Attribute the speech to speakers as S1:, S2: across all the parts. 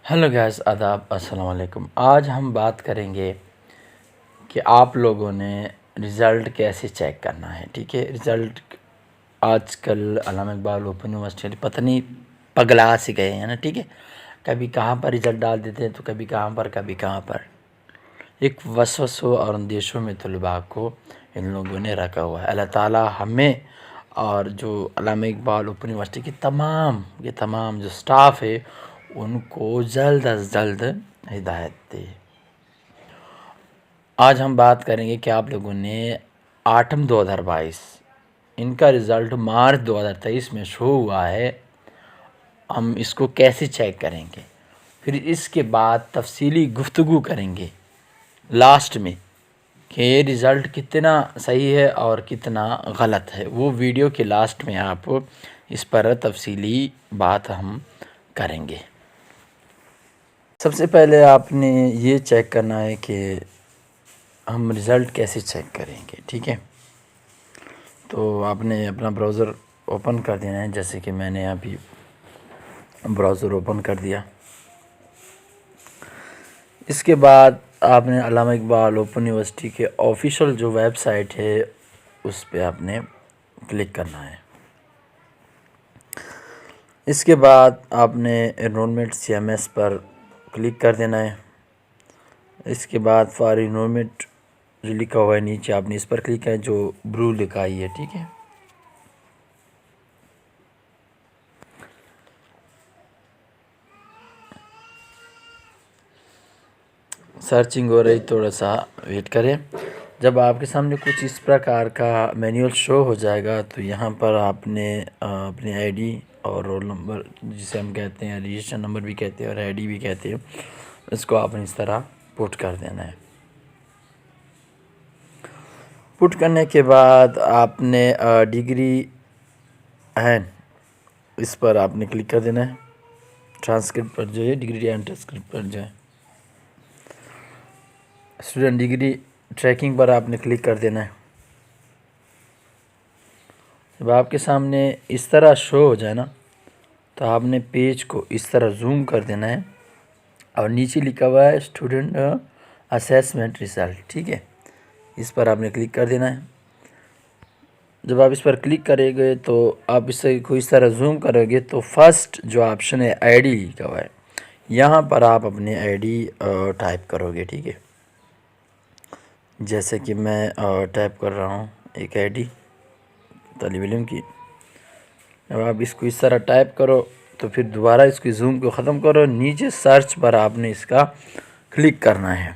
S1: Hello guys, आदाब, अस्सलाम वालेकुम। आज हम बात करेंगे कि आप लोगों ने रिज़ल्ट कैसे चेक करना है। ठीक है, रिज़ल्ट आजकल अल्लामा इकबाल ओपन यूनिवर्सिटी पता नहीं पगला से गए हैं ना। ठीक है, कभी कहाँ पर रिज़ल्ट डाल देते हैं तो कभी कहाँ पर एक वसवसों और अंदेशों में तलबा को इन लोगों ने रखा हुआ है। अल्लाह ताला हमें और जो अल्लामा इकबाल ओपन यूनिवर्सिटी की तमाम जो स्टाफ है उनको जल्द अज जल्द हिदायत दे। आज हम बात करेंगे कि आप लोगों ने 8/2022 इनका रिज़ल्ट मार्च 2023 में शो हुआ है, हम इसको कैसे चेक करेंगे। फिर इसके बाद तफसीली गुफ्तगू करेंगे लास्ट में कि रिज़ल्ट कितना सही है और कितना गलत है। वो वीडियो के लास्ट में आप इस पर तफसीली बात हम करेंगे। सबसे पहले आपने ये चेक करना है कि हम रिज़ल्ट कैसे चेक करेंगे। ठीक है, तो आपने अपना ब्राउज़र ओपन कर देना है, जैसे कि मैंने अभी ब्राउज़र ओपन कर दिया। इसके बाद आपने अल्लामा इकबाल ओपन यूनिवर्सिटी के ऑफिशियल जो वेबसाइट है उस पर आपने क्लिक करना है। इसके बाद आपने एनरोलमेंट CMS पर क्लिक कर देना है। इसके बाद फॉर एनरोलमेंट जो लिखा हुआ है नीचे आपने इस पर क्लिक है, जो ब्लू लिखा ही है। ठीक है, सर्चिंग हो रही, थोड़ा सा वेट करें। जब आपके सामने कुछ इस प्रकार का मैनुअल शो हो जाएगा तो यहाँ पर आपने अपनी ID और रोल नंबर, जिसे हम कहते हैं रजिस्ट्रेशन नंबर भी कहते हैं और ID भी कहते हैं, इसको आपने इस तरह पुट कर देना है। पुट करने के बाद आपने डिग्री है इस पर आपने क्लिक कर देना है। ट्रांसक्रिप्ट पर जो है डिग्री एंड ट्रांसक्रिप्ट पर जो है स्टूडेंट डिग्री ट्रैकिंग पर आपने क्लिक कर देना है। जब आपके सामने इस तरह शो हो जाए ना तो आपने पेज को इस तरह जूम कर देना है और नीचे लिखा हुआ है स्टूडेंट असेसमेंट रिज़ल्ट। ठीक है, इस पर आपने क्लिक कर देना है। जब आप इस पर क्लिक करेंगे तो आप इसे को इस तरह जूम करोगे तो फर्स्ट जो ऑप्शन है ID लिखा हुआ है, यहाँ पर आप अपनी ID टाइप करोगे। ठीक है, जैसे कि मैं टाइप कर रहा हूँ एक ID तालिब इल्म की। जब आप इसको इस तरह टाइप करो तो फिर दोबारा इसकी जूम को ख़त्म करो, नीचे सर्च पर आपने इसका क्लिक करना है।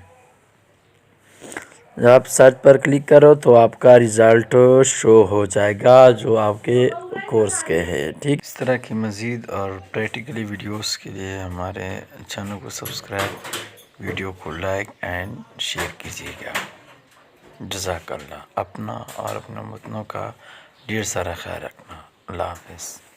S1: जब आप सर्च पर क्लिक करो तो आपका रिज़ल्ट शो हो जाएगा जो आपके कोर्स के है। ठीक, इस तरह की मज़ीद और प्रैक्टिकली वीडियोस के लिए हमारे चैनल को सब्सक्राइब, वीडियो को लाइक एंड शेयर कीजिएगा। जज़ाकल्लाह। अपना और अपने वतनों का ढेर सारा ख्याल रखना। अल्लाह हाफ़िज़।